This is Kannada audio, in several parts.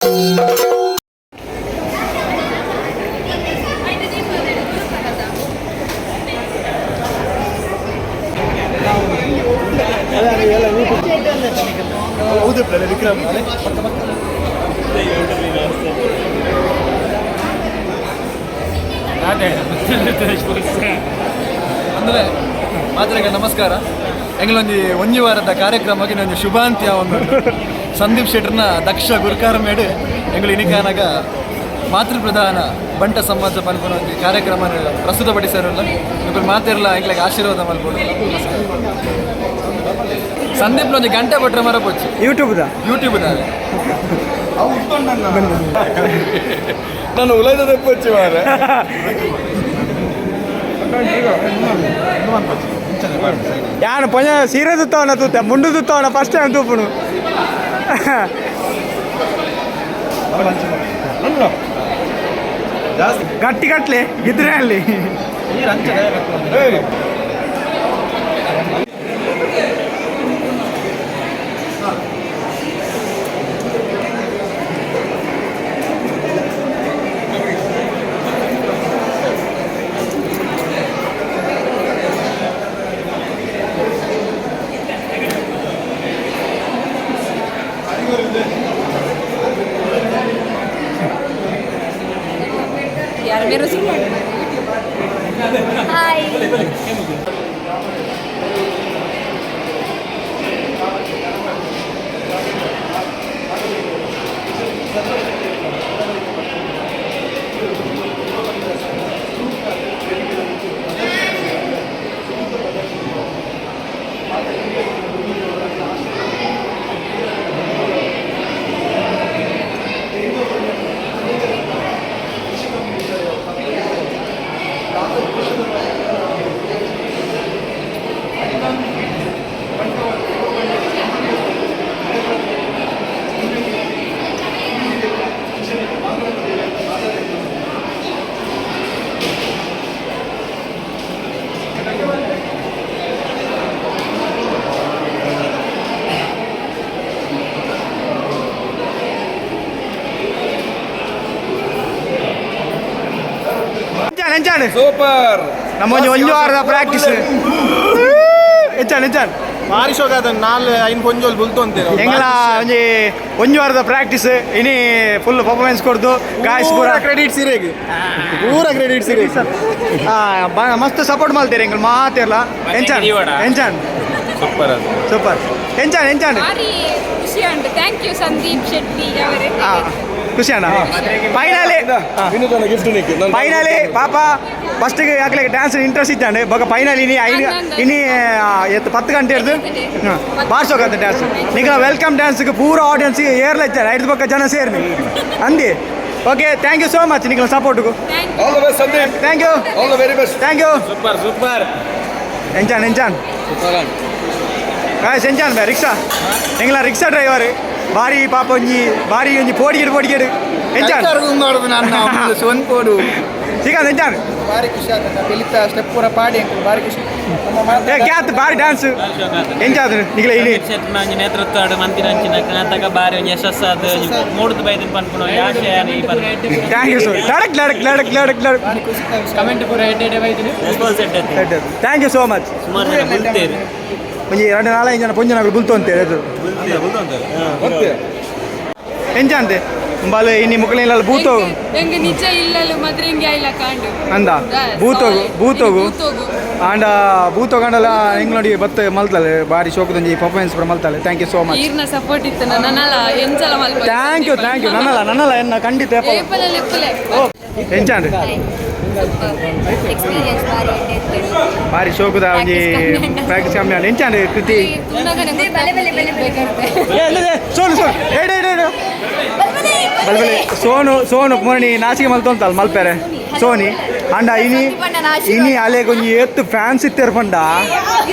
ಅಂದರೆ ಮಾತ್ರಗೆ ನಮಸ್ಕಾರ ಎಂಗಳೊಂದು ಒಂಜಿ ವಾರದ ಕಾರ್ಯಕ್ರಮಕ್ಕೆ ನಾನು ಶುಭಾಂತ್ಯ ಒಂದು ಸಂದೀಪ್ ಶೆಟ್ಟರ್ನ ದಕ್ಷ ಗುರುಕಾರ ಮೇಡು ಎಂಗಳು ಇನಿಕಾನಾಗ ಮಾತೃಪ್ರಧಾನ ಬಂಟ ಸಮಾಜ ಪನ್ಪುನ ಒಂದು ಕಾರ್ಯಕ್ರಮ ಪ್ರಸ್ತುತಪಡಿಸಿರಲ್ಲ ಇಬ್ಬರು ಮಾತಿರಲ್ಲ ಎಂಗ್ಲಿಗೆ ಆಶೀರ್ವಾದ ಮಾಡ್ಬೋದು. ಸಂದೀಪ್ನ ಒಂದು ಗಂಟೆ ಬಿಟ್ರೆ ಮರ ಪೋಚು ಯೂಟ್ಯೂಬ್ದ ನಾನು ಉಲೈದ ಪೋಚು ಮಾರ ಯಾನು ಪಂಜ ಸೀರೆ ತುತ್ತವನ ತೂತ ಮುಂಡು ತುತ್ತವನ ಫಸ್ಟ್ ಟೈಮ್ ತೂಪುನು ಗಟ್ಟಿ ಕಟ್ಲೆ ಇದ್ರೆ ಅಲ್ಲಿ Hai. ಸೂಪರ್ ನಮ್ಮ ಒಂದು ವಾರದ ಪ್ರಾಕ್ಟೀಸ್ ಹೆಚ್ಚಾನ್ ಭಾರಿ ಶೋಕ ಅದ ನಾಳೆ ಐನ್ ಕೊಂಜೋಲ್ ಬುಲ್ತು ಅಂತೀರ ಎಂಗ್ಲ ಒಂದು ವಾರದ ಪ್ರಾಕ್ಟೀಸ್ ಇನಿ ಫುಲ್ ಪರ್ಫಾರ್ಮೆನ್ಸ್ ಕೊಡ್ದು ಗಾಯ್ಸ್ ಪೂರ ಕ್ರೆಡಿಟ್ ಸಿರೇಗೆ ಮಸ್ತ್ ಸಪೋರ್ಟ್ ಮಾಡ್ತೀರಿ ಎಂಗ್ಳು ಮಾತಿರಲ್ಲ ಎಂಚಾನ್ ಸೂಪರ್ ಎಂಚಾನ್ ಖುಷಿ ಉಂಟು. ಥ್ಯಾಂಕ್ ಯು ಸಂದೀಪ್ ಶೆಟ್ಟಿ ಅವರೇ. ಖುಷಿ ಅಣ್ಣ ಫೈನಲಿ ಪಾಪ ಫಸ್ಟಿಗೆ ಯಾಕೆ ಡ್ಯಾನ್ಸ್ ಇಂಟ್ರೆಸ್ಟ್ ಇದ್ದಾನೆ ಬೊಕ್ಕ ಫೈನಲ್ ಇನಿ 10 ಗಂಟೆ ಹಿಡಿದು ಬಾರ್ಸೋಕಂತ ಡ್ಯಾನ್ಸ್ ನಿಗ ವೆಲ್ಕಮ್ ಡ್ಯಾನ್ಸ್ಗೆ ಪೂರ ಆಡಿಯನ್ಸ್ ಏರ್ಲ ಇದ್ದಾರೆ 5 ಪಕ್ಕ ಜನ ಸೇರ್ನಿ ಅಂದಿ. Okay thank you so much ನಿಗಳ ಸಪೋರ್ಟ್ಗೂ. ಥ್ಯಾಂಕ್ ಯು ಸೂಪರ್ ಎಂಚಾನ್ ಗಾಯ್ಸ್ ಎಂಚಾನ್ ಬೇ ರಿಕ್ಷಾ ಎಂಗ್ಲ ರಿಕ್ಷಾ ಡ್ರೈವರ್ ಭಾರಿ ಪಾಪ ಒಂಜಿ ಪೋಡಿಗೆಡು ಎಂಚಾನ್ ಸಿಗದ ಎಂಚಾನ್ ಭಾರಿ ಖುಷಿ ಆಗ್ತದೆ ಬೆಳಿತ ಸ್ಟೆಪ್ ಪೂರ ಪಾಡಿ ಭಾರಿ ಖುಷಿ ಕ್ಯಾತ್ ಭಾರಿ ಡ್ಯಾನ್ಸ್ ಎಂಚಾದ್ರು ನಿಗಲ ಇಲ್ಲಿ ನೇತೃತ್ವ ಮಂತಿನ ಬಾರಿ ಯಶಸ್ಸಾದ ಮೂಡುದು ಬೈದಿನ ಪನ್ಪುಣ ಯಾಶೆ ಥ್ಯಾಂಕ್ ಯು ಸರ್ ಲಡಕ್ ಕಮೆಂಟ್ ಪೂರ ಎಡ್ಡೆ ಬೈದಿನಿ ಥ್ಯಾಂಕ್ ಯು ಸೋ ಮಚ್. ಸುಮಾರು ಬುಲ್ತೇವೆ ಒಂಜಿ 2-4 ಜನ ಪೊಂಜನಗಳು ಬುಲ್ತು ಅಂತೇಳಿ ಎಂಚಂತೆ ಬಾಲೆ ಇನಿ ಮುಕ್ಕಳೆಲ್ಲ ಬೂತೋಗು ಎಂಗ ನಿಜ ಇಲ್ಲಲು ಮಾತ್ರ ಹಿಂಗೆ ಆಯ್ಲ ಕಾಂಡು ಅಂದ ಬೂತೋಗು ಆಂಡ ಬೂತೋಗಂಡಲ ಹೆಂಗ್ ನೋಡಿ ಬತ್ತ ಮಲ್ತಲೆ ಬಾರಿ ಶೋಕದೊಂಜಿ ಪರ್ಫಾರ್ಮೆನ್ಸ್ ಪೂರ ಮಲ್ತಲೆ. Thank you so much. ಈರ್ನ ಸಪೋರ್ಟ್ ಇತ್ತು ನನ್ನಲ್ಲ ಎಂಚಲ ಮಲ್ಪ. ಥ್ಯಾಂಕ್ ಯು ನನ್ನಲ್ಲ ಎನ್ನ ಖಂಡಿತ ಎಂಚಾಂಡ್ ಎಕ್ಸ್ಪೀರಿಯನ್ಸ್ ಬಾರಿ ಶೋಕದ ಒಂಜಿ ಪ್ರಾಕ್ಟೀಸ್ ಕಮ್ಮಿ ಅಲ್ಲ ಎಂಚಾಂಡ್ ಕೃತಿ ಸೋನು ಪೂರ್ಣಿ ನಾಚಿಕೆ ಮಲ್ತೊಂತಲ್ಲ ಮಲ್ಪೆರೆ ಸೋನಿ ಅಂಡ ಇನಿ ಅಲೆಗೊಂಜಿ ಎತ್ತು ಫ್ಯಾನ್ಸ್ ಇತ್ತೇರು ಪಂಡ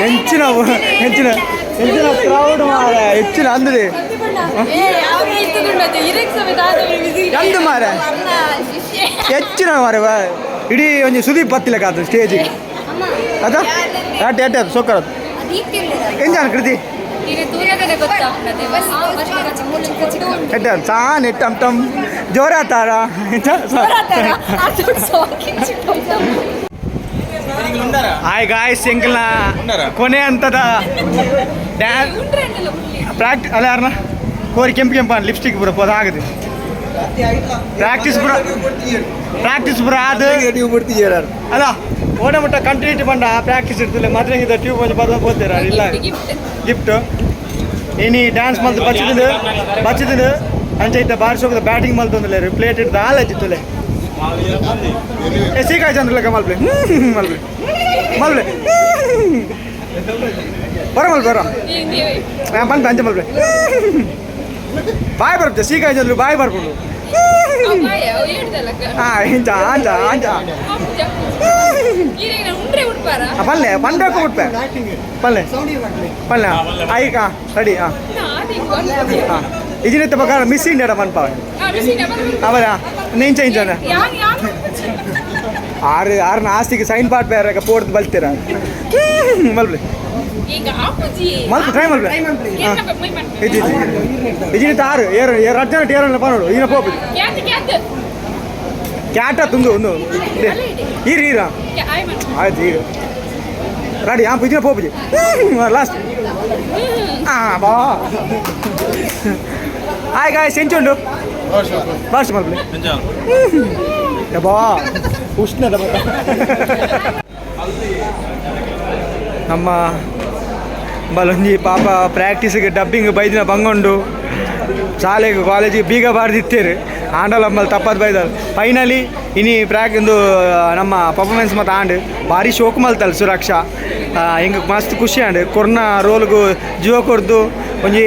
ಹೆಂಚಿನ ಕ್ರೌಡ್ ಮಾರ ಹೆಚ್ಚಿನ ಅಂದ್ರಿ ಎಂದು ಮಾರ ಹೆಚ್ಚಿನ ಮಾರ ಇಡೀ ಒಂಜಿ ಸುದೀಪ್ ಬತ್ತಿಲ್ಲ ಕಾದು ಸ್ಟೇಜಿಗೆ ಅದ ಯಾಟ್ ಸೊಕ್ಕರದು ಎಂಜಾನ ಕೃತಿ ಈಗ ದೂರದಲ್ಲೇ ಗೊತ್ತಾಗ್ತದೆ ಚಿಕ್ಕ ಚಿಕ್ಕ ಉಂಟು ಎಟ್ಟ ಸಾನ್ ಎಟ್ಟಂ ಟಮ್ ಜೋರ ಆತಾರ ಹಾಯ್ ಗಾಯ್ಸ್ ಎಂಕಲ್ನ ಕೊನೆ ಹಂತದ ಡ್ಯಾನ್ಸ್ ಪ್ರಾಕ್ಟೀಸ್ ಅಲ್ಲ ಯಾರನ್ನ ಕೋರಿ ಕೆಂಪು ಕೆಂಪು ಲಿಪ್ಸ್ಟಿಕ್ ಬರೋ ಅದಾಗದು ಪ್ರಾಕ್ಟೀಸ್ ಬರ ಅದು ಅಲ್ಲ ಓಡ ಮುಟ್ಟ ಕಂಟಿನ್ಯೂಟಿ ಬಂಡ ಪ್ರಾಕ್ಟೀಸ್ ಇರ್ತಿಲ್ಲ ಮಾತ್ರ ಟ್ಯೂಬ್ ಒಂದು ಬದ ಹೋಗ್ತೀರ ಇಲ್ಲ ಗಿಫ್ಟ್ ಇನಿ ಡ್ಯಾನ್ಸ್ ಮಲ್ತು ಬಚ್ಚಿದ್ದು ಅಂಚೈತೆ ಬಾರಿಸೋಗದ ಬ್ಯಾಟಿಂಗ್ ಮಲ್ತೊಂದಿಲ್ಲ ಪ್ಲೇಟ್ ಇಡ್ದು ಹಾಲು ಹಚ್ಚಿತ್ತಲೆ ಸೀಕಾಯ್ ಚಂದ್ರಲೆಕ್ಕ ಮಲ್ಪೆ ಮಲ್ಪೆ ಬರ ಬರ ಬಂತ ಅಂಚೆ ಮಲ್ಪೆ ಬಾಯ್ ಬರುತ್ತೆ ಸೀಕಾಯ್ ಚಂದ್ರು ಬಾಯ್ ಬರ್ಕೊಂಡು ಇಂಚ ಅಂಚ ಅಂಚ ಪಲ್ಲೆ ಪಂಡಕ್ಕೂ ಬಿಟ್ಪೆ ಪಲ್ಲೆ ಆಯ್ಕ ರೆಡಿ ಹಾಂ ಇದನ್ನತ್ತ ಪ್ರಕಾರ ಮಿಸ್ ಇಂಡಿಯಾಡ ಮನ್ಪ ಅವರ ನೆಂಚ ಇಂಚನ ಆರ್ನ ಆಸ್ತಿಗೆ ಸೈನ್ ಪಾಟ್ ಬೇರೆ ಪೋಡ್ದು ಬಲ್ತೀರ ಮಲ್ಪೆ ಮಲ್ಪೆ ಟ್ರೈ ಮಲ್ಪೆ ಇದನ್ನತ್ತ ಆರು ಏರು ಅರ್ಜೆಂಟ್ ಏರಲ್ಲ ಪನೋಡು ಇದನ್ನ ಪೋಪು ಕ್ಯಾಟ ತುಂದು ಒಂದು ಈರ ಆಯ್ತು ಈಗ ರೆಡಿ ಹಾಂ ಇದನ್ನ ಪೋಪುಜಿ ಲಾಸ್ಟ್ ಹಾಂ ಬಾ ಹಾಯ್ ಗಾಯ್ಸ್ ಎಂಚುಂಡು ಬಾರ್ಸ್ ಮಲ್ಪೆ ಬಾ ಉಷ್ಣದ ನಮ್ಮ ಬಲೊಂಜಿ ಪಾಪ ಪ್ರಾಕ್ಟೀಸಿಗೆ ಡಬ್ಬಿಂಗ್ ಬೈದಿನ ಬಂಗೊಂಡು ಶಾಲೆಗೆ ಕಾಲೇಜಿಗೆ ಬೀಗ ಬಾರ್ದಿತ್ತೇರು ಆಂಡಲಮ್ಮಲ್ಲಿ ತಪ್ಪದು ಬೈದಲ್ಲ ಫೈನಲಿ ಇನಿ ಇಂದು ನಮ್ಮ ಪರ್ಫಾರ್ಮೆನ್ಸ್ ಮತ್ತು ಆಂಡು ಭಾರಿ ಶೋಕ್ ಮಲ್ತಲ್ಲ ಸುರಕ್ಷಾ ಹಿಂಗೆ ಮಸ್ತ್ ಖುಷಿ ಆಂಡು ಕೊರೋನಾ ರೋಲ್ಗೂ ಜೀವ ಕೊಡ್ದು ಒಂಜಿ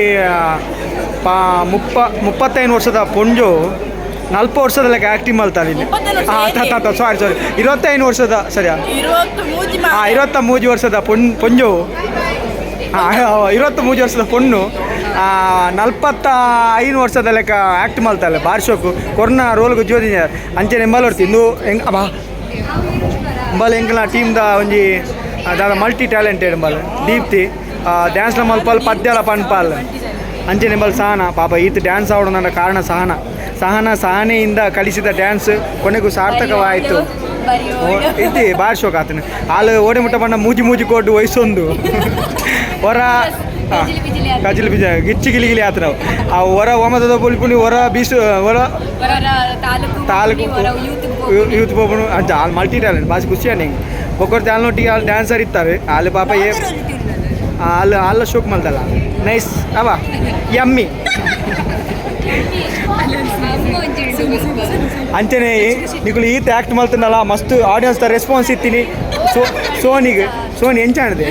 35 ವರ್ಷದ ಪೊಂಜು 40 ವರ್ಷದ ಲೆಕ್ಕ ಆ್ಯಕ್ಟಿಂಗ್ ಮಾಡ್ತಾರೆ ಇಲ್ಲಿ ಸಾರಿ 25 ವರ್ಷದ ಸರಿಯಾ 23 ವರ್ಷದ ಪೊಂಜು 23 ವರ್ಷದ ಪೊಣ್ಣು 45 ವರ್ಷದ ಲೆಕ್ಕ ಆ್ಯಕ್ಟ್ ಮಾಡ್ತಾಳೆ ಬಾರಿ ಶೋಕು ಕೊರೋನಾ ರೋಲ್ಗೂ ಜೋದಿ ಅಂಚೆ ಎಂಬಲ್ ಹೊಡ್ತಿ ಇಂದು ಹೆಂಗೆ ಅಬಾ ಎಂಬಲ್ ಹೆಂಗಲ್ಲ ಟೀಮ್ದ ಒಂಜಿ ದಾದ ಮಲ್ಟಿ ಟ್ಯಾಲೆಂಟೆಡ್ ಎಂಬಲ್ ದೀಪ್ತಿ ಡ್ಯಾನ್ಸ್ಲ ಮಲ್ಪಲ್ ಪದ್ಯಲ ಪನ್ಪಾಲ್ ಅಂಚೆ ಎಂಬಲ್ ಸಹನ ಪಾಪ ಈತ ಡ್ಯಾನ್ಸ್ ಆಡೋಣ ಕಾರಣ ಸಹನೆಯಿಂದ ಕಲಿಸಿದ ಡ್ಯಾನ್ಸ್ ಕೊನೆಗೂ ಸಾರ್ಥಕವಾಯಿತು ಇದ್ದಿ ಬಾರಿ ಶೋಕ ಆತನು ಹಾಲು ಓಡೆ ಮುಟ್ಟ ಬಣ್ಣ ಮೂಜಿ ಕೊಟ್ಟು ವಯಸ್ಸೊಂದು ಹೊರ ಕಜಿಲಿ ಬಿಜ ಗಿಚ್ಚಿ ಗಿಲಿ ಆತ ನಾವು ಆ ಹೊರ ಒಮದ ಪುಲ್ಪುನಿ ಹೊರ ಬೀಸು ಹೊರ ತಾಲೂಕು ಯೂತ್ ಪೋಪನು ಅಂತ ಅಲ್ಲಿ ಮಲ್ಟಿ ಟ್ಯಾಲೆಂಟ್ ಬಾಸಿ ಖುಷಿ ಹಿಂಗೆ ಒಬ್ಬರು ಚಾಲನೊಟ್ಟಿಗೆ ಅಲ್ಲಿ ಡ್ಯಾನ್ಸರ್ ಇರ್ತಾರೆ ಅಲ್ಲಿ ಪಾಪ ಅಲ್ಲಿ ಶೋಕ್ ಮಲ್ತಲ್ಲ ನೈಸ್ ಅವ ಯಮ್ಮಿ ಅಂಚನೆ ನಿಗುಲು ಈತ ಆ್ಯಕ್ಟ್ ಮಾಡ್ತೀನಲ್ಲ ಮಸ್ತ್ ಆಡಿಯನ್ಸ್ ರೆಸ್ಪಾನ್ಸ್ ಇತ್ತೀನಿ ಸೋನಿ ಎಂಚಾಣದೆ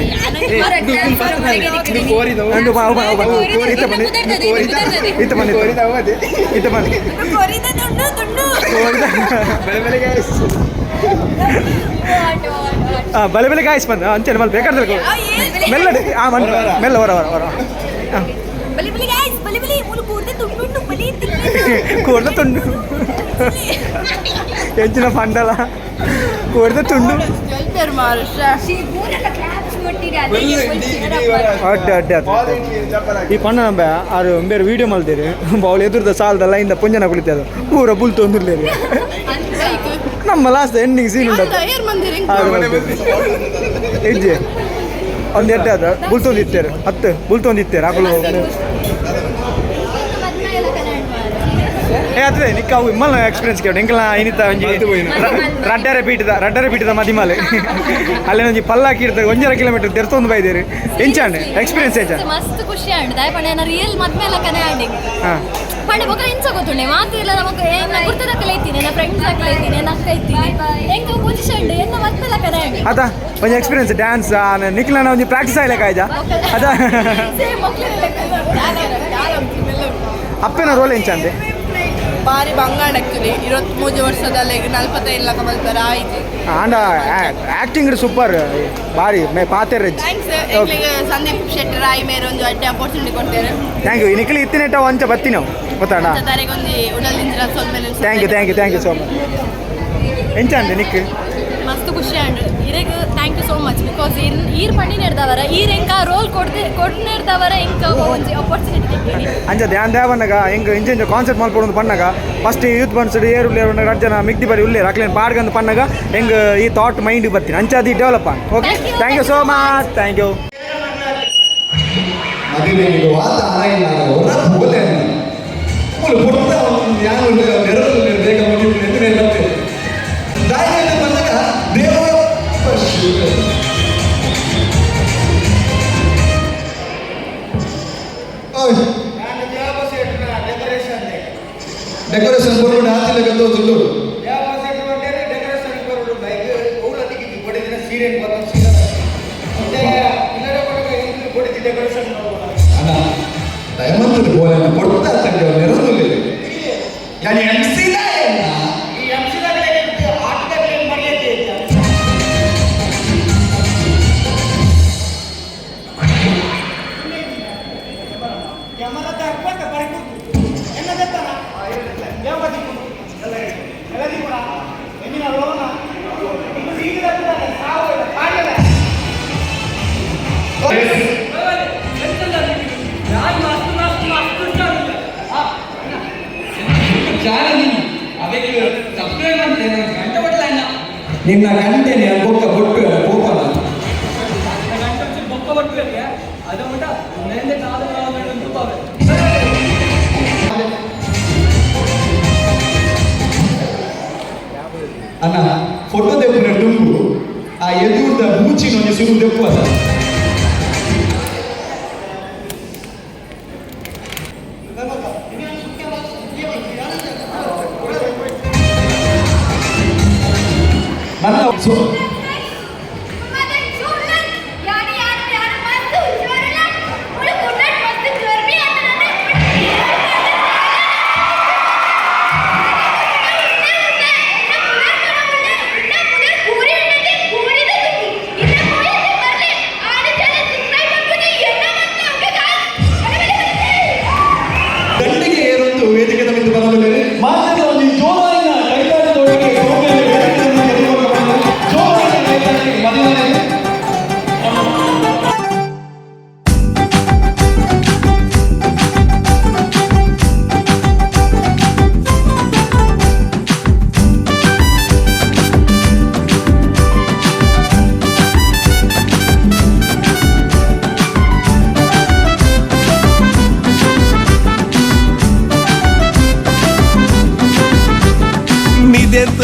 ಬಲೆ ಗಾಯಸ್ ಬಂದ ಅಂಚನೆ ಮಲ್ ಬೇಕಾದ್ರೆ ಮೆಲ್ಲಡೆ ಮೆಲ್ಲ ಹೊರ ಕೂರ್ದ ತುಂಡು ಎಂಚಿನ ಪಂಡಲ ಕೂರ್ದ ತುಂಡು ಅಡ್ಡೆ ಈ ಪಣ್ಣ ನಂಬ ಆರು ಬೇರೆ ವೀಡಿಯೋ ಮಲ್ತೀರಿ ಅವಳು ಎದುರ್ದ ಸಾಲದ ಲೈನ್ದ ಪುಂಜನ ಕುಳಿತದ ಪೂರ ಬುಲ್ ತೊಂದಿರ್ಲೇರಿ ನಮ್ಮ ಲಾಸ್ಟ್ ಎಂಡಿಂಗ್ ಸೀನ್ ಉಂಟು ಹೆಜ್ಜೆ ಒಂದು ಎಡ್ಡೆ ಅದ ಬುಲ್ ತೊಂದಿತ್ತೇರು ಬುಲ್ ತೊಂದಿತ್ತೇರು ಹಾಕಲು ಅದೇ ನಿಕ್ಕ ಅವು ಇಮ್ಮಲ್ಲ ಎಕ್ಸ್ಪೀರಿಯನ್ಸ್ ಕೇಳಿ ಎಂಕಲ್ಲ ಏನಿತ್ತ ಒಂಜಿ ರಡ್ಡರೆ ಪೀಠದ ಮದಿಮಲೆ ಅಲ್ಲಿ ಒಂಜಿ ಪಲ್ಲಾಕಿ ಇರ್ತಾರೆ 1.5 ಕಿಲೋಮೀಟರ್ ತೆರ್ತೊಂದು ಬೈದೇರಿ ಎಂಚಾಂಡೆ ಎಕ್ಸ್ಪೀರಿಯನ್ಸ್ ಎಂಚ ಮಸ್ತ್ ಖುಷಿ ಆಂಡ್ ದಾಯಪಣೆ ನಾನು ರಿಯಲ್ ಮದ್ಮೇಲ ಕನೆ ಆಂಡಿ ಪಂಡೆ ಬೊಕ ಇಂಚ ಗೊತ್ತುಂಡೆ ಮಾತಿಲ್ಲ ನಮಕ್ ಏನ ಗುರ್ತದ ಕಲೈತೀನಿ ನಾ ಫ್ರೆಂಡ್ಸ್ ಕಲೈತೀನಿ ನಾ ಕೈತೀನಿ ಎಂಕ ಪೊಸಿಷನ್ ಎನ್ನ ಮದ್ಮೇಲ ಕನೆ ಆಂಡಿ ಅದ ಒಂಜಿ ಎಕ್ಸ್ಪೀರಿಯನ್ಸ್ ಡ್ಯಾನ್ಸ್ ನಿಖಿಲ ಒಂಜಿ ಪ್ರಾಕ್ಟೀಸ್ ಆಯ್ಲೆ ಕಾಯ್ಜ ಅದ ಅಪ್ಪನ ರೋಲ್ ಎಂಚಾಂದೆ ಭಾರಿ ಬಂಗಾಣ ಆ್ಯಕ್ಚುಲಿ 23 ವರ್ಷದಲ್ಲಿ 45 ಲಕ್ಷ ಬರ್ತಾರೆ ಆಯ್ತು ಆಂಡ ಆ್ಯಕ್ಟಿಂಗ್ ಸೂಪರ್ ಭಾರಿ ಮೇ ಪಾತೆರ್ ಥ್ಯಾಂಕ್ಸ್ ಸಂದೀಪ್ ಶೆಟ್ಟಿ ರಾಯ್ ಮೇರೆ ಒಂದು ಅಡ್ಡೆ ಅಪರ್ಚುನಿಟಿ ಕೊಡ್ತೇವೆ ಥ್ಯಾಂಕ್ ಯು ನಿಖಿಲ್ ಇತ್ತಿನೆಟ್ಟ ಒಂಚ ಬತ್ತಿ ನಾವು ಗೊತ್ತಾಡ ತಾರೀಗೊಂದು ಉಡಲಿಂದ ಸ್ವಲ್ಪ ಥ್ಯಾಂಕ್ ಯು ಸೋ ಮಚ್ ಎಂಚ ಅಂದೆ ನಿಕ್ ಮಸ್ತ್ ಖುಷಿ ಆಂಡ್ ಇರೆಗ್ thank you so much because ಈರ್ ಪಂಡಿ ನೆಡ್ದವರ ಈರ್ ಎಂಕ ರೋಲ್ ಕೊಟ್ಟು ನೆಡ್ದವರ ಎಂಕ ಒಂಜಿ ಅಪರ್ಚುನಿಟಿ ತಿಂತೀನಿ ಅಂಚ ಧ್ಯಾನ್ ದೇವನಾಗ ಹೆಂಗೆ ಇಂಚ ಕಾನ್ಸೆಪ್ಟ್ ಮಾಡ್ಕೊಂಡು ಪಣ್ಣಾಗ ಫಸ್ಟ್ ಯೂತ್ ಬನ್ಸಡ್ ಏರು ಉಳ್ಳೇರು ರಡ್ಜನ ಮಿಗ್ದಿ ಬರಿ ಉಳ್ಳೇರು ಅಕ್ಲೇನು ಪಾಡ್ಗಂದು ಪಣ್ಣಾಗ ಹೆಂಗೆ ಈ ಥಾಟ್ ಮೈಂಡಿಗೆ ಬರ್ತೀನಿ ಅಂಚದಿ ಡೆವಲಪ್ ಆನ್ okay thank you so much thank you ಮದುವೆಗೆ ವಾತ ಆರಾಯಿಲ್ಲ ಹೊರ ಬೋಲೆ ಪುಟ್ಟ ಯಾರು ನೆರಳು ಬೇಗ ಮುಗಿಯುವುದು ಎಂದು ಹೇಳುತ್ತೆ ದಾಯಿಯಲ್ಲಿ ಬಂದಾಗ ದೇವ ಡೆಕೋರೇಷನ್ ಬರೋದು ಆಚಿಲ್ಲ ಗಂಧೋದು ಅಣ್ಣ ದಯಮಂತದ ಬೋಲನ್ನು ಕೊಡ್ತಾ ತಂದೆ ಅವ್ರು ನೆರದಲ್ಲಿ ಯಾನಿ ಎಂಸಿದ ನಿನ್ನ ಗಂಟೆನೆ ಬೊಕ್ಕ ಬೊಟ್ಟು ಕೋಪನ ಅಣ್ಣ ಫೋಟೋ ತೆಪ್ಪುನ ತುಂಬು ಆ ಎದುರ್ದ ಮೂಚಿನ ಒಂದು ಸುರು ತೆಪ್ಪು ಅದ ನನ್ನ ಗಂಡಿಗೆ ಏರೊಂದು ವೇದಿಕೆ ತಮ್ಮಿಂದ ಬರಲು ಮಾತ್ರ ಒಂದು ಜೋರಾಯಿನ ಕೈಗಾರಿಕೆಯೊಳಗೆ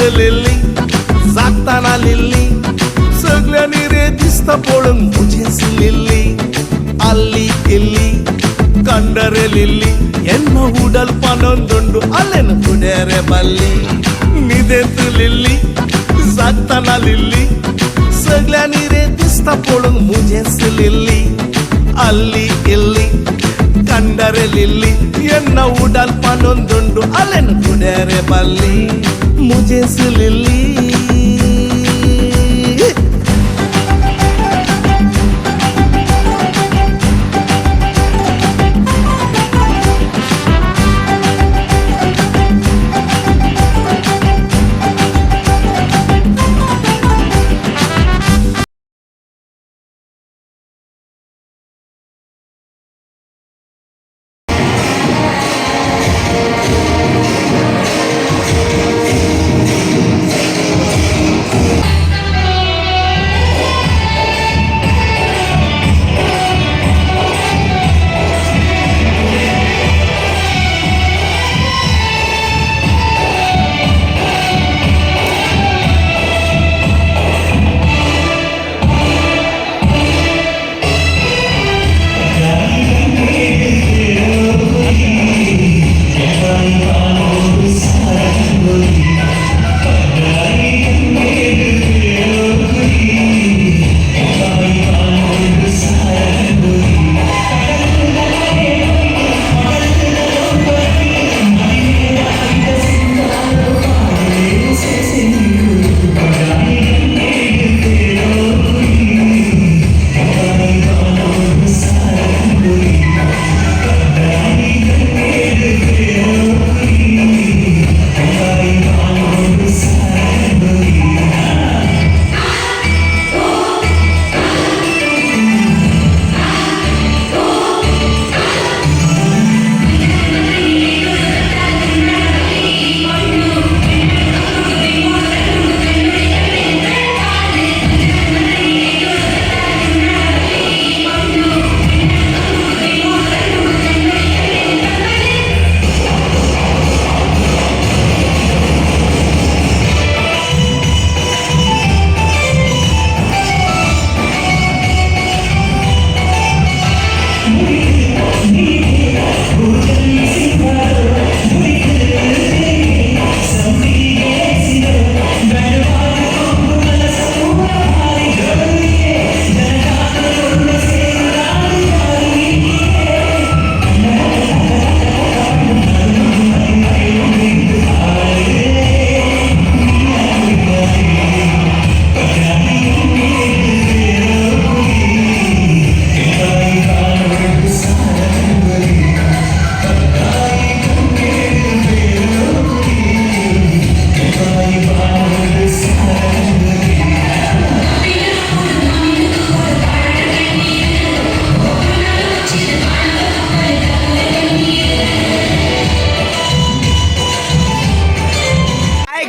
लिली जागताना लिली सगळ्यांनी रे दिसता पळून मुझेच लिली ಅಲ್ಲಿ ಇಲ್ಲಿ ಕಂಡರೆ ಲಿಲ್ಲಿ ಎನ್ನ ಉಡಲ್ ಪನೊಂದುಂಡು ಅಲ್ಲೆನ ಕುಡರೆ ಬಲ್ಲಿ ನಿದೆಂತು ಲಿಲ್ಲಿ जागताना लिली सगळ्यांनी रे दिसता पळून मुझेच लिली ಅಲ್ಲಿ ಇಲ್ಲಿ ಕಂಡರೆ ಲಿಲ್ಲಿ ಎನ್ನ ಉಡಲ್ ಪನೊಂದುಂಡು ಅಲ್ಲೆನ ಕುಡರೆ ಬಲ್ಲಿ मुझेच लिली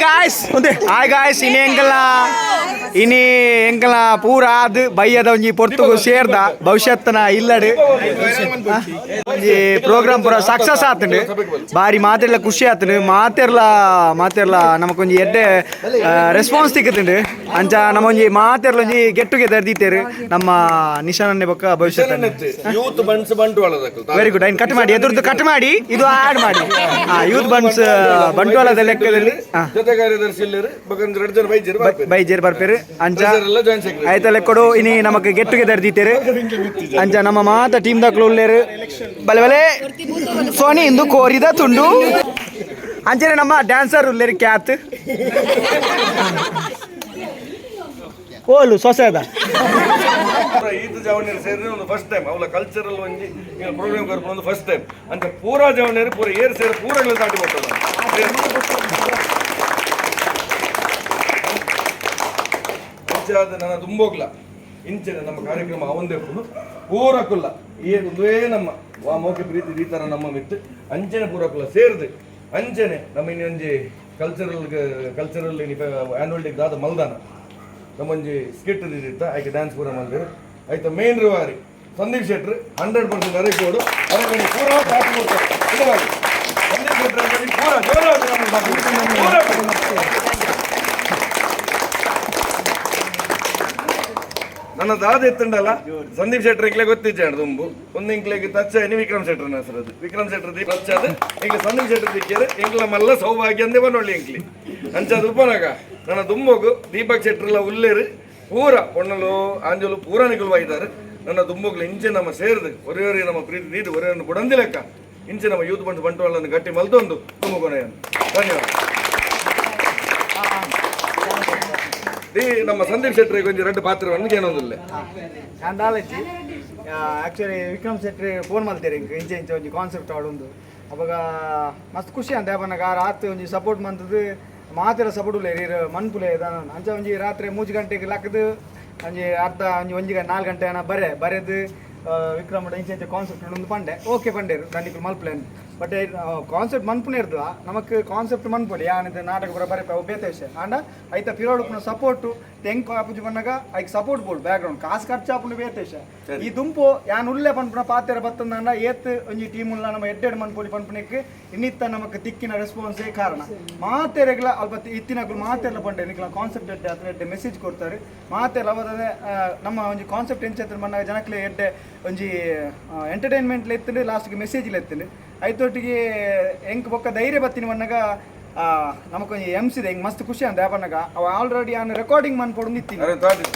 ಗಾಯ್ಸ್ ಇನಿ ಎಂಕಲ ಪೂರ ಆದ್ ಬೈಯದ ಒಂಜಿ ಪೊರ್ತುಗು ಸೇರ್ದ ಭವಿಷ್ಯತ್ತನ ಇಲ್ಲಡು ಒಂಜಿ ಪ್ರೋಗ್ರಾಮ್ ಪೂರ ಸಕ್ಸಸ್ ಆತುಂಡು ಬಾರಿ ಮಾತೆರ್ಲ ಖುಷಿ ಆತುಂಡು ಮಾತೆರ್ಲ ನಮಕೊಂಜಿ ಎಡ್ಡೆ ರೆಸ್ಪಾನ್ಸ್ ತಿಕ್ಕುತ್ತುಂಡು ಅಂಚ ನಮೊಂಜಿ ಮಾತೆರ್ಲ ಒಂಜಿ ಗೆಟ್ ಟುಗೆದರ್ ದೀತೆರ್ ನಮ್ಮ ನಿಶಾನನ್ನೇ ಬೊಕ್ಕ ಭವಿಷ್ಯತ್ತ ಯೂತ್ ಬನ್ಸ್ ಬಂಟ್ವಾಳದ ವೆರಿ ಗುಡ್ ಐನ್ ಕಟ್ ಮಾಡಿ ಎದುರ್ದು ಕಟ್ ಮಾಡಿ ಇದು ಆಡ್ ಮಾಡಿ ಯೂತ್ ಬನ್ಸ್ ಬಂಟ್ವಾಳದ ಲೆಕ್ಕದಲ್ಲಿ ಜೊತೆ ಕಾರ್ಯದರ್ಶಿ ಇಲ್ಲರು ಬಕಂದ್ರ 2 ಜನ ಬೈಜೇರ್ ಬರ್ಪೇರು ಅಂಚ ಆಯ್ತಲ್ಲ ಕೊಡು ಇನಿ ನಮಕ್ ಗೆಟ್ ಟುಗೆದರ್ ದೀತೆರು ಅಂಚ ನಮ್ಮ ಮಾತ ಟೀಮ್ ದಾಕ್ಲು ಉಳ್ಳೇರು ಬಲೆ ಬಲೆ ಸೋನಿ ಇಂದು ಕೋರಿದ ತುಂಡು ಅಂಚನೆ ನಮ್ಮ ಡ್ಯಾನ್ಸರ್ ಉಳ್ಳೇರು ಕ್ಯಾತ್ ಓಲು ಸೊಸೆದ ಈತ ಜವನಿಯರು ಸೇರಿದ್ರೆ ಒಂದು ಫಸ್ಟ್ ಟೈಮ್ ಅವಳ ಕಲ್ಚರಲ್ ಒಂಜಿ ಪ್ರೋಗ್ರಾಮ್ ಕರ್ಕೊಂಡು ಒಂದು ಫಸ್ಟ್ ಟೈಮ್ ಅಂತ ಪೂರಾ ಜವನಿಯರು ಪೂರ ಏರ್ ಸೇರಿ ಪೂರ ದಾಟಿ ಕೊಟ್ಟರು ನನ್ನ ತುಂಬೋಗ್ಲ ಇಂಚನೆ ನಮ್ಮ ಕಾರ್ಯಕ್ರಮ ಅವಂದೇ ಪೂರಕ್ಕುಲ್ಲ ಒಂದೇ ನಮ್ಮ ಮೋಕೆ ಪ್ರೀತಿ ಈ ತರ ನಮ್ಮ ಮಿತ್ತು ಅಂಚನೆ ಪೂರಕ್ಕುಲ್ಲ ಸೇರಿದೆ ಅಂಚನೆ ನಮ್ಮ ಇನ್ನೊಂಜಿ ಕಲ್ಚರಲ್ ಆನ್ಯುವಲ್ ಡೇ ದಾದ ಮಲ್ದಾನ ನಮ್ಮೊಂಜಿ ಸ್ಕಿಟ್ ಇತ್ತ ಆಯ್ಕೆ ಡ್ಯಾನ್ಸ್ ಪೂರ ಮಾಡಿದ್ರು ಆಯ್ತಾ ಮೇನ್ ರಿವಾರಿ ಸಂದೀಪ್ ಶೆಟ್ರು 100% ಅರೆಕೋಡು ಅದಕ್ಕೆ ಪೂರ ಪಾಠ ಕೊಡ್ತಾರೆ ಸಂದೀಪ್ ಶೆಟ್ರು ಪೂರ ನನ್ನ ದಾದ ಎತ್ತುಂಡಲ್ಲ ಸಂದೀಪ್ ಶೆಟ್ರ್ ಇಂಕ್ಲೆ ಗೊತ್ತಿಜ್ಜಾಣ ತುಂಬು ಒಂದು ಇಂಕ್ಲೆಗೆ ತಚ್ಚ ವಿಕ್ರಮ್ ಶೆಟ್ರನ ಹೆಸರು ಅದು ವಿಕ್ರಮ್ ಶೆಟ್ರ್ ದೀಪ ತಚ್ಚದು ಇಂಕ್ಲೆ ಸಂದೀಪ್ ಶೆಟ್ರ್ ದಿಕ್ಕಿಯರು ಇಂಕ್ಲ ಮಲ್ಲ ಸೌಭಾಗ್ಯ ಅಂದೇ ಬನ್ನೊಳ್ಳಿ ಇಂಕ್ಲಿ ಅಂಚದು ಉಪನಾಗ ನನ್ನ ದುಂಬೋಗು ದೀಪಕ್ ಶೆಟ್ರೆಲ್ಲ ಉಲ್ಲೇರು ಪೂರ ಪೊಣ್ಣಲು ಆಂಜಲು ಪೂರ ನಿಗುಲ್ವಾಯಿದ್ದಾರೆ ನನ್ನ ದುಂಬೋಗ್ಲು ಇಂಚೆ ನಮ್ಮ ಸೇರಿದು ಒರೆಯವರಿಗೆ ನಮ್ಮ ಪ್ರೀತಿ ನೀಡು ಒರೆಯನ್ನು ಕೊಡಂದಿ ಲೆಕ್ಕ ಇಂಚೆ ನಮ್ಮ ಯೂತ್ ಬಂದು ಬಂಟ್ವಾಳನ್ನು ಗಟ್ಟಿ ಮಲ್ತೊಂದು ತುಂಬಕೊನೆಯನ್ನು ಧನ್ಯವಾದ ನಮ್ಮ ಸಂದೀಪ್ ಶೆಟ್ರಿಗೆ ಕೊಂಚ 2 ಪಾತ್ರವನ್ನು ಏನೊಂದಿಲ್ಲ ಅಂದಾಲಜ್ಜಿ ಆಕ್ಚುಲಿ ವಿಕ್ರಮ್ ಶೆಟ್ರಿ ಫೋನ್ ಮಾಡ್ತೀರಿ ಇಂಚೆ ಒಂಜಿ ಕಾನ್ಸೆಪ್ಟ್ ಆಡೊಂದು ಅವಾಗ ಮಸ್ತ್ ಖುಷಿ ಅಂತ ಯಾಪನಾಗ ರಾತ್ ಒಂಜಿ ಸಪೋರ್ಟ್ ಮಂತದ್ದು ಮಾತೆರ ಸಪೋರ್ಟ್ ಉಳ್ಳೇರಿ ಮನ್ಪುಲೆ ಅಂಚ ಒಂಜಿ ರಾತ್ರಿ 3 ಗಂಟೆಗೆ ಲಕ್ಕದು ಒಂಜಿ ಅರ್ಧ ಒಂಜಿ 4 ಗಂಟೆ ಬರೆದು ವಿಕ್ರಮ್ ಇಂಚೆ ಕಾನ್ಸೆಪ್ಟ್ ಒಂದು ಪಂಡೆ ಓಕೆ ಪಂಡೇರು ದಂಡಿಗೆ ಮಲ್ಪಲೇನು ಬಟ್ ಕಾನ್ಸೆಪ್ಟ್ ಮನ್ಪುನೇ ಇರ್ತದ ನಮಕ್ ಕಾನ್ಸೆಪ್ಟ್ ಮನ್ಪೊಡಿ ಯಾನಿದೆ ನಾಟಕ ಬರ ಬರೀ ಬೇತ ವಿಷಯ ಅಂಡ ಐತ ಪಿರೋಡ್ನ ಸಪೋರ್ಟು ತೆಂಕ್ ಆಪುಜಿ ಬಂದಾಗ ಐಕ್ ಸಪೋರ್ಟ್ ಬೋಲ್ ಬ್ಯಾಕ್ಗ್ರೌಂಡ್ ಕಾಸು ಖರ್ಚು ಆಪುಂಡು ಬೇತ ವಿಷಯ ಈ ದುಂಪು ಯಾನ್ ಉಲ್ಲೆ ಪನ್ಪುನ ಪಾತೆರ ಬತ್ತಂದ ಏತ್ ಒಂಜಿ ಟೀಮ್ ಉಲ್ಲ ನಮ್ಮ ಎಡ್ಡೆಡ್ ಮನ್ಪೊಡಿ ಪನ್ಪುನಕ್ಕೆ ಇನ್ನಿತ್ತ ನಮಕ್ ತಿಕ್ಕಿನ ರೆಸ್ಪಾನ್ಸೇ ಕಾರಣ ಮಾತೆರೆಗ್ಲ ಅಲ್ಪ ಇತ್ತಿನಗಳು ಮಾತೆರ್ಲ ಪಂಡೆ ನಿಕ್ಲ ಕಾನ್ಸೆಪ್ಟ್ ಎಡ್ಡೆ ಅಥವಾ ಎಡ್ಡೆ ಮೆಸೇಜ್ ಕೊಡ್ತಾರೆ ಮಾತೆರ್ಲ ಅವರೇ ನಮ್ಮ ಒಂಜಿ ಕಾನ್ಸೆಪ್ಟ್ ಎಂಚತ್ರ ಬಂದಾಗ ಜನಕ್ಲೆ ಎಡ್ಡೆ ಒಂಜಿ ಎಂಟರ್ಟೈನ್ಮೆಂಟ್ಲ ಎತ್ತಂಡು ಲಾಸ್ಟ್ಗೆ ಮೆಸೇಜ್ಲ ಎತ್ತಂಡು ಐತೊಟ್ಟಿಗೆ ಎಂಕ್ ಬೊಕ್ಕ ಧೈರ್ಯ ಬತ್ತಿನ ಬನ್ನಾಗ ನಮಕೊಂದು ಎಂಸಿದೆ ಹಿಂಗೆ ಮಸ್ತ್ ಖುಷಿ ಅಂತ ಯಾಪನ್ನಾಗ ಅವ ಆಲ್ರೆಡಿ ನಾನು ರೆಕಾರ್ಡಿಂಗ್ ಮಾಡ್ಕೊಂಡು ನಿಂತೀನಿ ರೆಕಾರ್ಡಿಂಗ್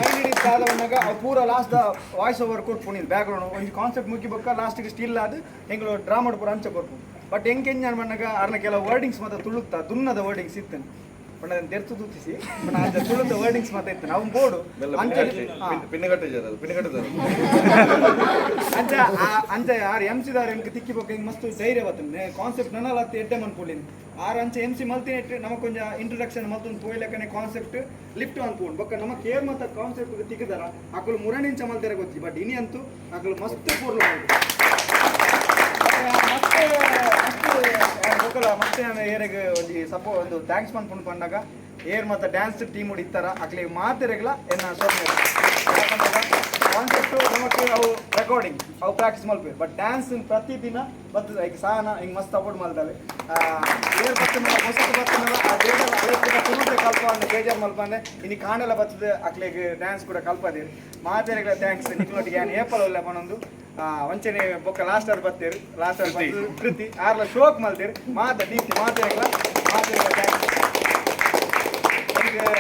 ಮೈಲಿಡಿದಾಗ ಅವು ಪೂರ ಲಾಸ್ಟ್ ವಾಯ್ಸ್ ಓವರ್ ಕೊಟ್ಪುಣಿದ್ದು ಬ್ಯಾಕ್ಗ್ರೌಂಡ್ ಒಂದು ಕಾನ್ಸೆಪ್ಟ್ ಮುಗಿ ಬೊಕ್ಕ ಲಾಸ್ಟಿಗೆ ಸ್ಟಿಲ್ ಅದು ಹೆಂಗೆ ಡ್ರಾಮಾ ಪೂರ ಅಂಚೆ ಕೊಡ್ಪು ಬಟ್ ಹೆಂಗೆ ನಾನು ಬಂದಾಗ ಅರ್ನ ಕೆಲವು ವರ್ಡಿಂಗ್ಸ್ ಮಾತ್ರ ತುಳುತ್ತಾ ದುನ್ನದ ವರ್ಡಿಂಗ್ಸ್ ಇತ್ತೇನೆ ಬಟ್ ಅದನ್ನು ತೆರ್ತು ತೂತಿಸಿ ಬಟ್ ಅದು ತುಳುದ ವರ್ಡಿಂಗ್ಸ್ ಮಾತ್ರ ಇತ್ತು ಅವ್ನು ಬೋರ್ಡು ಅಂಚೆ ಆರು ಎಂಸಿದಾರ ಎಂಕ್ ತಿಕ್ಕಿ ಬೊಕ್ಕ ಹಿಂಗೆ ಮಸ್ತ್ ಧೈರ್ಯ ಬರ್ತದೆ ಕಾನ್ಸೆಪ್ಟ್ ನನ್ನಲ್ಲ ಎಡ್ಡೆ ಮನ್ಪುಳಿನ ಆರು ಅಂಚೆ ಎಂಸಿ ಮಲ್ತಿನ ಇಟ್ಟು ನಮಗೆ ಕೊಂಚ ಇಂಟ್ರೊಡಕ್ಷನ್ ಮಲ್ತೊಂದು ಪೋಯ್ಲಕ್ಕನೆ ಕಾನ್ಸೆಪ್ಟ್ ಲಿಫ್ಟ್ ಅನ್ಕೊಂಡು ಬೊಕ್ಕ ನಮ್ಮ ಕೇರ್ ಮತ್ತು ಕಾನ್ಸೆಪ್ಟ್ ತಿಕ್ಕಿದಾರ ಅಕ್ಕಳು 3 ಇಂಚ ಮಲ್ತಿರ ಗೊತ್ತಿ ಬಟ್ ಇನಿ ಅಂತೂ ಅಕ್ಕಳು ಮಸ್ತ್ ಪೂರ್ಣ ಮತ್ತೆ ನಾನು ಏರಿಗೆ ಒಂದು ಥ್ಯಾಂಕ್ಸ್ ಮಾಡ್ಕೊಂಡು ಬಂದಾಗ ಏರ್ ಮತ್ತು ಡ್ಯಾನ್ಸ್ ಟೀಮ್ ಇರ್ತಾರ ಅಕ್ಲಿಗೆ ಮಾತಿರಗಲ ಏನ ಸೋಮ್ಯ ಕಾನ್ಸೆಪ್ಟು ನಮಗೆ ಅವು ರೆಕಾರ್ಡಿಂಗ್ ಅವು ಪ್ರಾಕ್ಟೀಸ್ ಮಾಡ್ಬೇಕು ಬಟ್ ಡ್ಯಾನ್ಸ್ ಪ್ರತಿದಿನ ಬರ್ತದೆ ಈಗ ಸಾನ ಹಿಂಗೆ ಮಸ್ತ್ ಸಪೋರ್ಟ್ ಮಾಡ್ತಾವೆ ಏರ್ ಬರ್ತದೆ ಹೊಸದು ಬರ್ತದೆ ಆ ದೇಶದ ಹಳೆ ತುಳುದೆ ಕಲ್ಪ ಅಂದ್ರೆ ಬೇಜಾರು ಮಲ್ಪಂದೆ ಇನ್ನು ಕಾಣೆಲ್ಲ ಬರ್ತದೆ ಅಕ್ಲಿಗೆ ಡ್ಯಾನ್ಸ್ ಕೂಡ ಕಲ್ಪದೇರಿ ಮಾತಿರಗಲ ಥ್ಯಾಂಕ್ಸ್ ನಿಕ್ಲೊಟ್ಟಿಗೆ ಏನು ಏಪಲ್ ಒಳ್ಳೆ ಪನೊಂದು ವಂಚನೆ ಬೊಕ್ಕ ಲಾಸ್ಟ್ ಅವ್ರು ಬರ್ತೀರಿ ಲಾಸ್ಟ್ ಅವ್ರು ಬಂದು ಕೃತಿ ಆರ್ಲ ಶೋಕ್ ಮಾಡ್ತೀರಿ ದೀಪ್ತಿ ಮಾತಿರಗಲ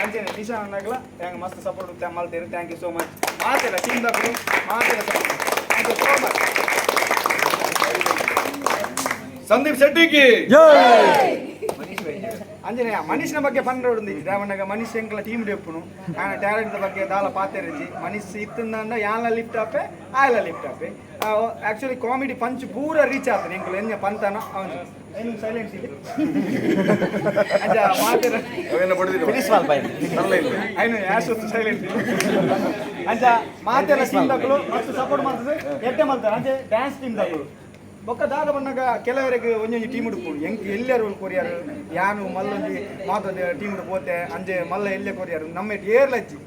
ಅಂಚನೆ ನಿಶಾ ಅನ್ನಾಗಲ ಹೆಂಗೆ ಮಸ್ತ್ ಸಪೋರ್ಟ್ ಮಾಡ್ತೀರಿ ಥ್ಯಾಂಕ್ ಯು ಸೋ ಮಚ್ ಮಾತಿಲ್ಲ ಟೀಮ್ದಾಗಲು ಮಾತಿಲ್ಲ thank you so much Sandeep ಶೆಟ್ಟಿಗೆ ಅಂಜನೆಯ ಮನುಷ್ಯನ ಬಗ್ಗೆ ಪಂಡ್ರೊಂದಿದ್ದೆ ಅವನಾಗ ಮನುಷ್ಯ ಎಂಕಲ ಟೀಮ್ ಡೆಪ್ಪುನು ಆನ ಟ್ಯಾಲೆಂಟ್ ಬಗ್ಗೆ ದಾಲ ಪಾತೆರಜಿ ಮನುಷ್ಯ ಇತ್ತಂದ ಯಾನ್ಲ ಲಿಫ್ಟ್ ಆಪೆ ಆಯ್ಲ ಲಿಫ್ಟ್ ಆಪೆ ಆಕ್ಚುಲಿ ಕಾಮಿಡಿ ಪಂಚ್ ಪೂರ ರೀಚ್ ಆಗ್ತಾನೆ ಎಂಕಲು ಎನ್ನ ಪಂತನ ಅವನು ಏನು ಸೈಲೆನ್ಸ್ ಇದೆ ಅಂಜ ಮಾತೆರ ಐನು ಯಾಸೊತ್ತು ಸೈಲೆಂಟ್ ಅಂಜ ಮಾತೆರ ಟೀಮ್ ದಕ್ಕಲು ಮಸ್ತ್ ಸಪೋರ್ಟ್ ಮಾಡ್ತದೆ ಎಡ್ಡೆ ಮಾಡ್ತಾರೆ ಅಂಜೆ ಡ್ಯಾನ್ಸ್ ಟೀಮ್ ದಕ್ಕಲು ಬೊಕ್ಕ ದಾದ ಬಂದಾಗ ಕೆಲವರಿಗೆ ಒಂದೊಂದು ಟೀಮ್ ಹುಡುಕು ಹೆಂಗೆ ಎಲ್ಲರೂ ಕೊರಿಯರು ಯಾನು ಮಲ್ಲೊಂದು ಮಾತದ ಟೀಮ್ ಹುಡುಕು ಹೋತೆ ಅಂಜೆ ಮಲ್ಲ ಎಲ್ಲೇ ಕೊರಿಯರು ನಮ್ಮ ಏರ್ಲಚ್ಚಿ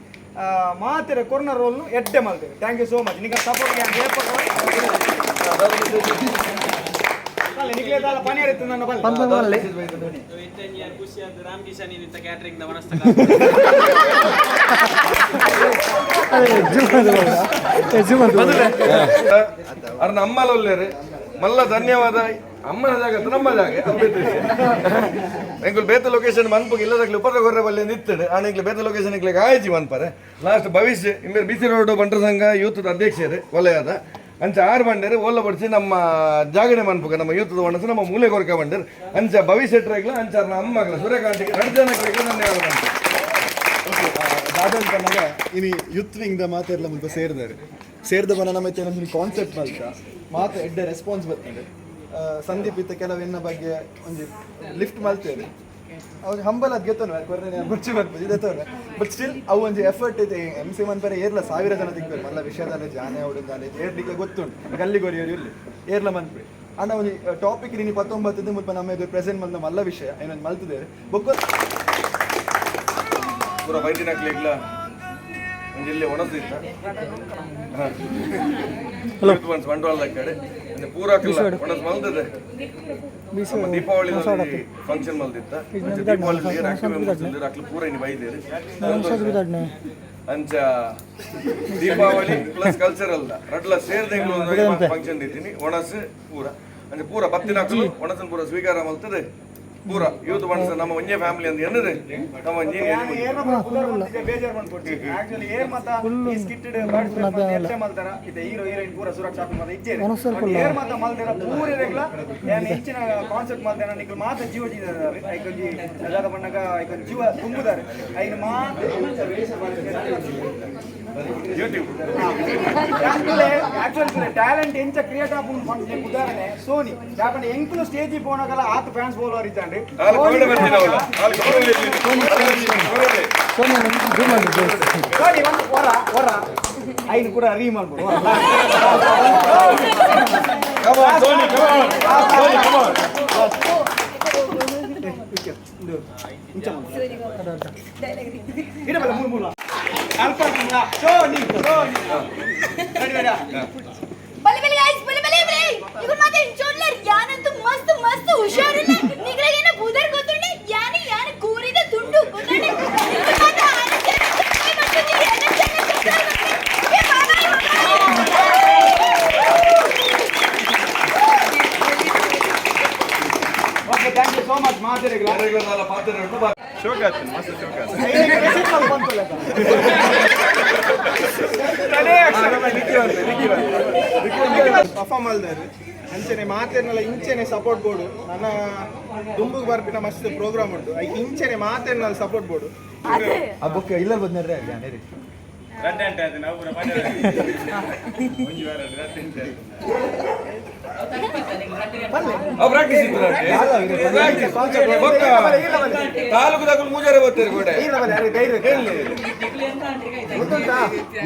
ಮಾತಿರ ಕೊರ್ನ ರೋಲ್ನು ಎಡ್ಡೆ ಮಲ್ತೇವೆ ಥ್ಯಾಂಕ್ ಯು ಸೋ ಮಚ್ ನಿಮಗೆ ಸಪೋರ್ಟ್ ನಿಕ್ಲೇದಾಲ ಪನಿ ಇರುತ್ತೆ ನನ್ನ ಬಲ್ಲಿ ಖುಷಿ ಆದ ರಾಮ್ ಕಿಶನ್ ಇಂತ ಕ್ಯಾಟ್ರಿಂಗ್ ಅರ್ ನಮ್ಮಲ್ಲಿ ಒಳ್ಳೆರು ಮಲ್ಲ ಧನ್ಯವಾದ ಅಮ್ಮನ ಜಾಗ ನಮ್ಮ ಜಾಗ ಎಂಕುಲು ಬೇತ ಲೊಕೇಶನ್ ಮನ್ಪುಗೆ ಇಲ್ಲದಾಗ್ಲಿ ಉಪದ ಗೊರ್ರೆ ಬಲ್ಲಿ ನಿತ್ತಡು ಆನೆಗ್ಲಿ ಬೇತ ಲೊಕೇಶನ್ ಇಕ್ಲಿಗೆ ಆಯ್ಜಿ ಮನ್ಪರೆ ಲಾಸ್ಟ್ ಭವಿಷ್ಯ ಇಂಬೆ ಬಿಸಿ ರೋಡ್ ಬಂಟ್ರ ಸಂಘ ಯೂತ್ ಅಧ್ಯಕ್ಷರು ವಲಯದ ಅಂಚ 6 ಬಂಡರು ಓಲ್ಲ ಪಡಿಸಿ ನಮ್ಮ ಜಾಗಣೆ ಮನ್ಪುಗ ನಮ್ಮ ಯೂತ್ದ ಒಣಸು ನಮ್ಮ ಮೂಲೆ ಕೊರಕ ಬಂಡರು ಅಂಚ ಭವಿಷ್ಯ ಟ್ರೈಗ್ಲ ಅಂಚಾರ ಅಮ್ಮಗ್ಲ ಸೂರ್ಯಕಾಂತಿಗೆ 2 ಜನಕ್ಕೆ ಧನ್ಯವಾದ ದಾದಂತ ಮಗ ಇನಿ ಯೂತ್ ವಿಂಗ್ದ ಮಾತೆಲ್ಲ ಮುಲ್ಪ ಸೇರಿದ ಬನ ನಮ್ಮ ಒಂದು ಕಾನ್ಸೆಪ್ಟ್ ಮಲ್ತ ಮಾತು ಎಡ್ಡೆ ರೆಸ್ಪಾನ್ಸ್ ಬರ್ತದೆ ಸಂದೀಪ್ ಇತ್ತ ಕೆಲವೆನ್ನ ಬಗ್ಗೆ ಒಂದು ಲಿಫ್ಟ್ ಮಲ್ತೇವೆ ಅವ್ರು ಹಂಬಲ್ ಅದು ಗೆತ್ತನು ಕೊರ್ರೆ ಮುಚ್ಚಿ ಬರ್ಬೋದು ಇದೆ ತೋರೆ ಬಟ್ ಸ್ಟಿಲ್ ಅವು ಒಂದು ಎಫರ್ಟ್ ಇದೆ MC ಮನ್ಪರೆ ಏರ್ಲ 1000 ಜನ ತಿಕ್ಬೇಕು ಮಲ್ಲ ವಿಷಯದಲ್ಲಿ ಜಾನೆ ಹುಡುಗಾಲೆ ಏರ್ಲಿಕ್ಕೆ ಗೊತ್ತುಂಟು ಗಲ್ಲಿಗೊರಿಯೋರು ಇಲ್ಲಿ ಏರ್ಲ ಮನ್ಪೆ ಅಣ್ಣ ಒಂದು ಟಾಪಿಕ್ ನೀನು 19 ಮುಲ್ಪ ನಮ್ಮ ಇದು ಪ್ರೆಸೆಂಟ್ ಬಂದ ಮಲ್ಲ ವಿಷಯ ಏನೊಂದು ಮಲ್ತಿದ್ದೇವೆ ಬೊಕ್ಕ ಪೂರ ಬೈದಿನ ಕ್ಲಿಗ್ಲ ಒಂದು ಇಲ್ಲಿ ಒಣಸಿತ್ತ ಬಂಡವಾಳ ಕಡೆ ಪೂರ ಒಣಸ್ ಮಲ್ತದೆ ದೀಪಾವಳಿ ಫಂಕ್ಷನ್ ಮಲ್ದಿತ್ತ ದೀಪಾವಳಿ ಅಕ್ಲು ಪೂರ ಇನ್ನು ಬೈದೇರಿ ಅಂಚ ದೀಪಾವಳಿ ಪ್ಲಸ್ ಕಲ್ಚರಲ್ ರಡ್ಲ ಸೇರ್ದಂಗ್ ಫಂಕ್ಷನ್ ದಿತ್ತೀನಿ ಒಣಸ್ ಪೂರ ಅಂದ್ರೆ ಪೂರ ಬತ್ತಿನ ಅಕ್ಲು ಒಣಸನ್ ಪೂರ ಸ್ವೀಕಾರ ಮಲ್ತದೆ ಪೂರ ಯೂತ್ ಮನಸ್ಸು ನಮ್ಮ ಒಂದೇ ಫ್ಯಾಮಿಲಿ ಅಂತ ಏನದೆ ನಮ್ಮ ಕಾನ್ಸೆಪ್ಟ್ ಮಾಡ್ತಾರೆ ಮಾತ ಜೀವ ಜೀವ ತುಂಬುತ್ತಾರೆ ಟ್ಯಾಲೆಂಟ್ ಎಂಚ ಕ್ರಿಯೇಟ್ ಆಪುಂಡು ಉದಾಹರಣೆ ಸೋನಿ ಯಾಕಂದ್ರೆ ಎಂಕುಲು ಸ್ಟೇಜ್ ಪೋನಾಗಲ್ಲ ಆತ ಫ್ಯಾನ್ಸ್ ಬೌಲರ್ ಇದ್ದಾಂಡ್ರಿ ಐದು ಕೂಡ ರೀ ಮಾಡ್ಬೋದು ಯಾನಂತೂ ಮಸ್ತ್ ಮಸ್ತ್ ಹುಷಾರಿಲ್ಲ ನಿಗ್ರಗೇನ ಬೂದರ್ ಗೊತ್ತುಂಡೆ ಯಾನಿ ಯಾನಿ ಕೂರಿದ ತುಂಡು ಗೊತ್ತುಂಡೆ okay thank you so much ಮಾತಾಡಿಲ್ಲ ಪಾತ್ರ ಶೋಕ ಆಗ್ತದೆ ಮಸ್ತ್ ಶೋಕ ಪರ್ಫಾರ್ಮ್ ಅಲ್ದಾರೆ ಅಂಚೆನೆ ಮಾತೇನಲ್ಲ ಇಂಚೆನೆ ಸಪೋರ್ಟ್ ಬೋರ್ಡು ನನ್ನ ದುಂಬುಗೆ ಬರ್ಬಿಟ್ಟ ಮಸ್ತ್ ಪ್ರೋಗ್ರಾಮ್ ಉಂಟು ಐ ಇಂಚೆನೆ ಮಾತೇನಲ್ಲ ಸಪೋರ್ಟ್ ಬೋರ್ಡು ಆ ಬುಕ್ ಇಲ್ಲ ಬಂದ್ರೆ ಅನೇರಿ ತಾಲೂಕದಾಗ ಮೂಜಾರೆ ಬರ್ತಾರೆ ಕೂಡ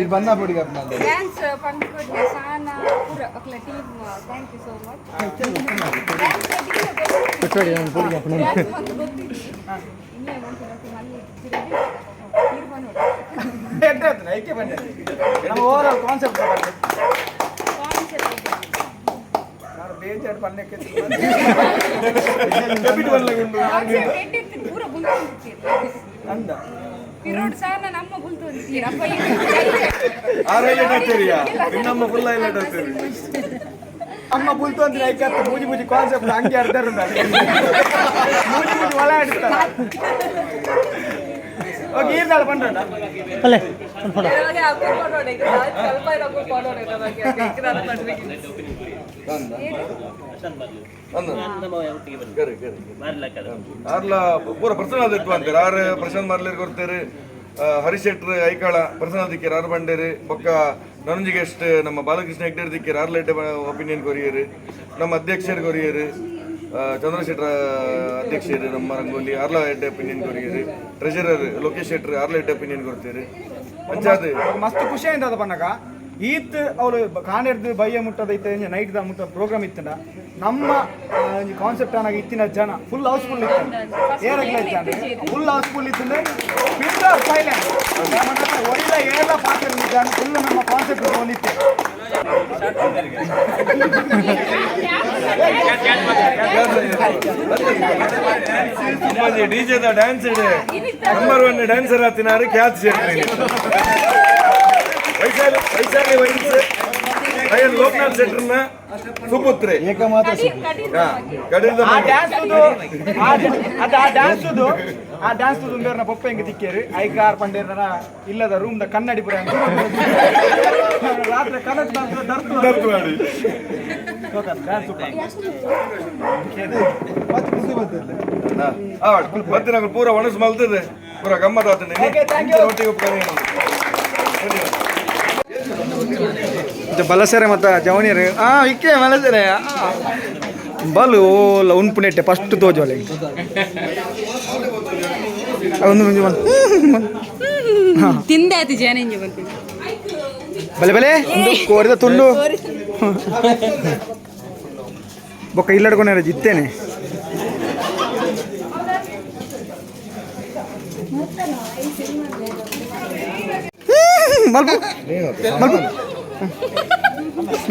ಇದು ಬಂದ ಬಿಡಿ ಡ್ಯಾನ್ಸ್ ಪಂದ್ಕೊಡ್ಲಿ ಸಾನ ಪೂರ ಅಕ್ಲ team thank you so much ನಮ್ಮ ಓವರಾಲ್ ಕಾನ್ಸೆಪ್ಟ್ ಬೇಜಾರು ಪನ್ನಕ್ಕೆ ಪೂರ ಅಂದ ಪಿರೋಡ್ ಸಾನ ನಮ್ಮ ಬುಲ್ತು ಅಂತೀರಪ್ಪ ನಮ್ಮ ಫುಲ್ ಹೈಲೈಟ್ ಆಗ್ತೇವೆ ಅಮ್ಮ ಬುಲ್ತು ಅಂದ್ರೆ ಐಕತ್ತು ಬೂಜಿ ಬೂಜಿ ಕಾನ್ಸೆಪ್ಟ್ ಹಂಗೆ ಅರ್ಧ ಬೂಜಿ ಬೂಜಿ ಒಳ ಆಡಿಸ್ತಾರೆ ಓಕೆ ಈರ್ದಾಳ ಬಂದ್ರಣ್ಣ ಅಲ್ಲೇ ಆರ್ಲ ಪೂರ ಪರ್ಸನಲ್ ಇತ್ತು ಅಂತಾರೆ ಆರು ಪ್ರಶಾಂತ್ ಮಾರ್ಲೇರ್ ಕೊಡ್ತಾರೆ ಹರೀಶ್ ಶೆಟ್ರ್ ಐಕಾಳ ಪರ್ಸನಲ್ ದಿಕ್ಕೇರು ಆರು ಬಂಡೇರು ಬೊಕ್ಕ ನನಂಜಿಗೆ ಎಷ್ಟು ನಮ್ಮ ಬಾಲಕೃಷ್ಣ ಹೆಗ್ಡೇರ್ ದಿಕ್ಕೇರು ಆರು ಲೈಟ್ ಒಪಿನಿಯನ್ ಕೊರಿಯರು ನಮ್ಮ ಅಧ್ಯಕ್ಷರು ಕೊರಿಯರು ಚಂದ್ರಶೇಖರ ಅಧ್ಯಕ್ಷರು ನಮ್ಮ ರಂಗೋಲಿ ಆರ್ಲ ಲೈಟ್ ಒಪಿನಿಯನ್ ಕೊರಿಯರು ಟ್ರೆಜರರ್ ಲೋಕೇಶ್ ಶೆಟ್ರ್ ಆರು ಲೈಟ್ ಒಪಿನಿಯನ್ ಕೊಡ್ತೀರಿ ಮಸ್ತ್ ಖುಷಿ ಆಯ್ತು ಅದು ಬನ್ನಕ ಈತ್ ಅವರು ಕಾಣಿರ್ದು ಬಯ್ಯ ಮುಟ್ಟದ ಇತ್ತ ನೈಟ್ದ ಮುಟ್ಟ ಪ್ರೋಗ್ರಾಮ್ ಇತ್ತಂಡ ನಮ್ಮ ಕಾನ್ಸೆಪ್ಟ್ ಆನಾಗ ಇತ್ತಿನ ಜನ ಫುಲ್ ಹೌಸ್ಫುಲ್ ಇತ್ತು ಏನಾಗಿಲ್ಲ ಇತ್ತು ಫುಲ್ ಹೌಸ್ಫುಲ್ ಇತ್ತಂದ್ರೆ ಸೈಲೆಂಟ್ ಒಳ್ಳೆ ಏಳ ಪಾತ್ರ ಜನ ಫುಲ್ ನಮ್ಮ ಕಾನ್ಸೆಪ್ಟ್ ಬಂದಿತ್ತು ಡಿಜೆದ ಡ್ಯಾನ್ಸ್ ಇದೆ ನಂಬರ್ 1 ಡ್ಯಾನ್ಸರ್ ಆತಿನಾರು ಖ್ಯಾತಿ ಸೇರ್ತೀನಿ ವೈಶಾಲಿ ವೈನ್ಸ್ ಅಯ್ಯನ್ ಲೋಕನಾಥ್ ಶೆಟ್ಟರ್ನ ಸುಪುತ್ರೆ ಏಕಮಾತ್ರ ಆ ಡ್ಯಾನ್ಸ್ ಬೇರೆ ಪಪ್ಪ ಹೆಂಗೆ ತಿಕ್ಕೇರಿ ಐಕಾರ್ ಪಂಡೇರ ಇಲ್ಲದ ರೂಮ್ ದ ಕನ್ನಡಿ ಪುರ ರಾತ್ರಿ ಕನ್ನಡ ಮಾಡಿ ಮತ್ತೆ ನಾವು ಪೂರ ಒಣಸ್ ಮಲ್ತದೆ ಪೂರ ಗಮ್ಮತ್ ಆಗ್ತದೆ ಬಲಸೆರೆ ಮತ್ತು ಜವನಿಯರು ಇಕ್ಕೆ ಬಲಸೆರೆ ಬಲು ಓಲ್ಲ ಉನ್ಪುನೆಟ್ಟೆ ಫಸ್ಟ್ ತೋಜೋಲೆ ಒಂದು ತಿಂದೆ ಆಯ್ತು ಜೇನಿಂಜಿ ಬಂತು ಬಲೆ ಬಲೆ ಒಂದು ಕೋರಿದ ತುಂಡು ಬೊಕ್ಕ ಇಲ್ಲಡ್ಕೊಂಡ ಜಿತ್ತೇನೆ ಮಲ್ಪು ಮಲ್ಪು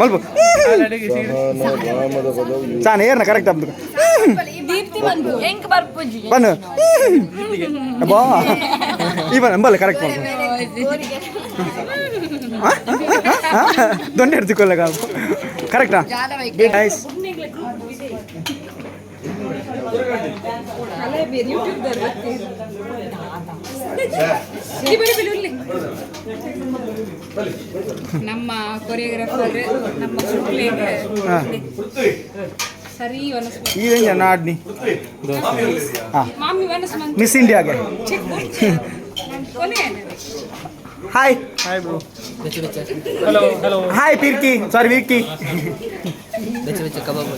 ಮಲ್ಪು ಸಾನ ಏರ್ನ ಕರೆಕ್ಟ್ ಆಗ್ಬೇಕು ಬನ್ನು ಬಾ ಈ ಬಲ್ಲ ಕರೆಕ್ಟ್ ಮಾಡ್ಬು ದೊಡ್ಡ ಹಿಡ್ತಿಕೊಳ್ಳ ಕರೆಕ್ಟಾ ನೈಸ್ ನಮ್ಮ ಕೊರಿಯೋಗ್ರಾಫರ್ ನಮ್ಮ ಸರಿ ಈ ನಾಡ್ನಿ ಮಾಮಿ ಮಿಸ್ ಇಂಡಿಯಾಗೆ hi hi bro hello hello hi ಪಿರ್ಕಿ ಸಾರಿ ವಿರ್ಕಿ ಕಬಾಬ್